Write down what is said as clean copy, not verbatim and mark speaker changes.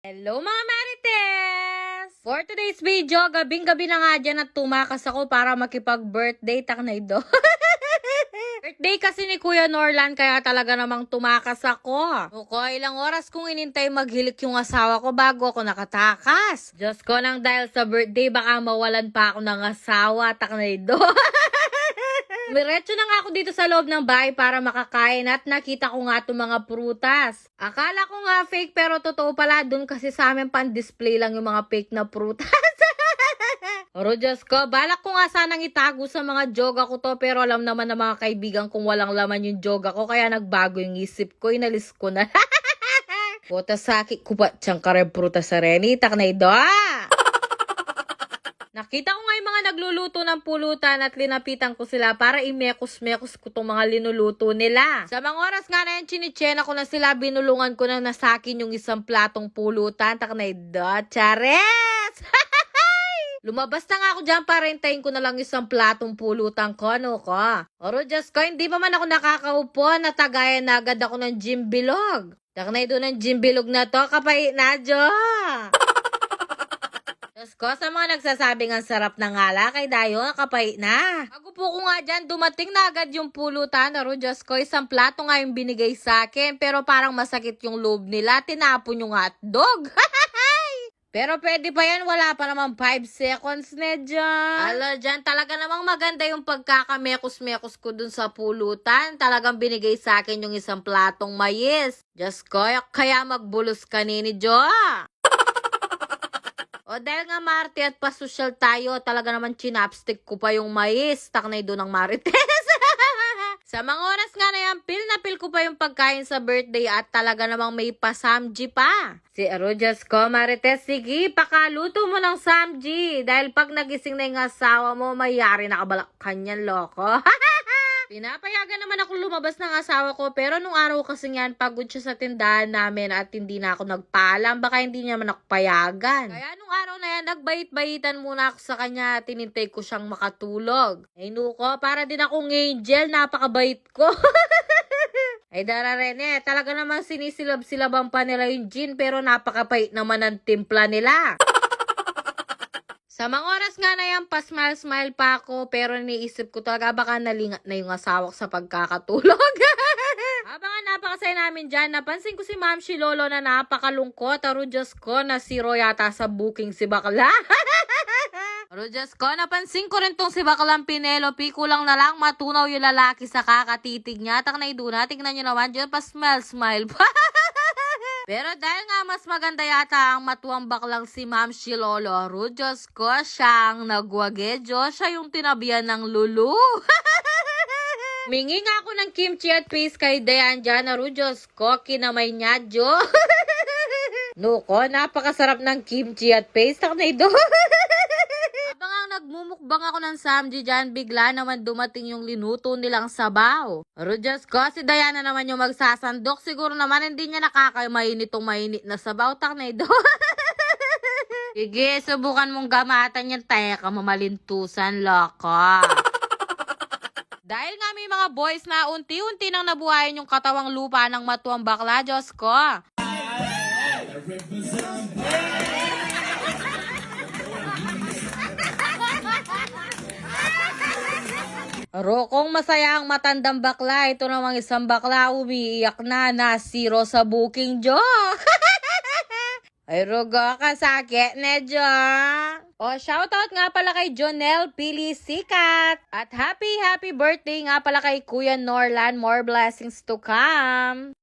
Speaker 1: Hello mga Marites! For today's video, gabing-gabi na nga dyan at tumakas ako para makipag-birthday. Taknaydo. Birthday kasi ni Kuya Norlan kaya talaga namang tumakas ako. Ilang oras kong inintay maghilik yung asawa ko bago ako nakatakas. Diyos ko nang dahil sa birthday baka mawalan pa ako ng asawa. Taknaydo. Miretso na nga ako dito sa loob ng bahay para makakain at nakita ko nga itong mga prutas. Akala ko nga fake pero totoo pala dun kasi sa amin pan-display lang yung mga fake na prutas. Pero Diyos ko, balak ko nga sanang itago sa mga joga ko to pero alam naman ng mga kaibigan kung walang laman yung joga ko kaya nagbago yung isip ko, inalis ko na. Puta sakit ko pa tiyang kare prutas sa Reni, taknaydo. Nakita ko nga yung mga nagluluto ng pulutan at linapitan ko sila para imekos-mekos ko itong mga linuluto nila. Sa mga oras nga na yan, chinichena ko na sila, binulungan ko na nasakin yung isang platong pulutan. Taknay da, chares! Lumabas na nga ako dyan para hintayin ko na lang isang platong pulutan ko, ano ko. Oro, Diyos ko, hindi pa man ako nakakaupo, natagayan na agad ako ng gym bilog. Taknay doon ng gym bilog na to, kapay na, Jo! Diyos ko, sa mga nagsasabing ang sarap ng alakay dayo, kapait na. Pagupo ko nga dyan, dumating na agad yung pulutan. Pero Diyos ko, isang plato nga yung binigay sa akin. Pero parang masakit yung loob nila. Tinapon yung hotdog. Pero pwede pa yan, wala pa naman 5 seconds na dyan. Alo, dyan talaga namang maganda yung pagkakamekos-mekos ko dun sa pulutan. Talagang binigay sa akin yung isang platong mais. Diyos ko, kaya magbulos kanini, Jo. O dahil nga Marte at pasosyal tayo, talaga naman chinapstick ko pa yung mais. Taknay doon ng Marites. Sa mga oras nga na yan, pil na pil ko pa yung pagkain sa birthday at talaga namang may pasamji pa. Si Arojas ko, Marites, sige, pakaluto mo ng samji. Dahil pag nagising na yung asawa mo, mayari nakabalak kanyan, loko. Pinapayagan naman ako lumabas ng asawa ko pero nung araw kasi yan pagod siya sa tindahan namin at hindi na ako nagpaalam baka hindi niya man ako payagan. Kaya nung araw na yan nagbait-baitan muna ako sa kanya at tinintay ko siyang makatulog. Ay nuko, para din akong angel, napakabait ko. Ay dara Rene, talaga naman sinisilab-silaban pa nila yung gin pero napakapait naman ang timpla nila. Sa mga oras nga na yan, pa-smile-smile pa ako, pero niisip ko talaga baka nalingat na yung asawa ko sa pagkakatulog. Habang nga napakasaya namin dyan, napansin ko si Ma'am Shilolo na napakalungkot. Aro Diyos ko, nasiro yata sa booking si Bakla. Aro Diyos ko, napansin ko rin tong si Baklang Penelope. Kulang na lang matunaw yung lalaki sa kakatitig niya. Taknay doon na, tignan nyo naman dyan, pa-smile-smile pa. Pero dahil nga mas maganda yata ang matuwang baklang si Ma'am Shilolo, Diyos ko, siyang nagwagedyo, siya yung tinabihan ng lulu. Mingi nga ako ng kimchi at paste kay Dayan dyan, Diyos ko, kinamay niya, Jo. Nuko, napakasarap ng kimchi at paste, taknay do. Habang ang nagmumukbang ako ng samji dyan, bigla naman dumating yung linuto nilang sabaw. Pero Diyos ko, si Diana naman yung magsasandok. Siguro naman hindi niya nakakamainit itong mainit na sabaw. Taknay do. Sige, subukan mong gamatan yan. Teka, mamalintusan, loko. Dahil nga may mga boys na unti-unti nang nabuhayan yung katawang lupa ng matuwang bakla, Diyos ko. Kung masaya ang matandang bakla, ito namang isang bakla umiiyak na zero sa booking, Jo. Ay, rogo ka sakit, nedyo. O, shoutout nga pala kay Jonel Pili Sikat. At happy birthday nga pala kay Kuya Norlan. More blessings to come.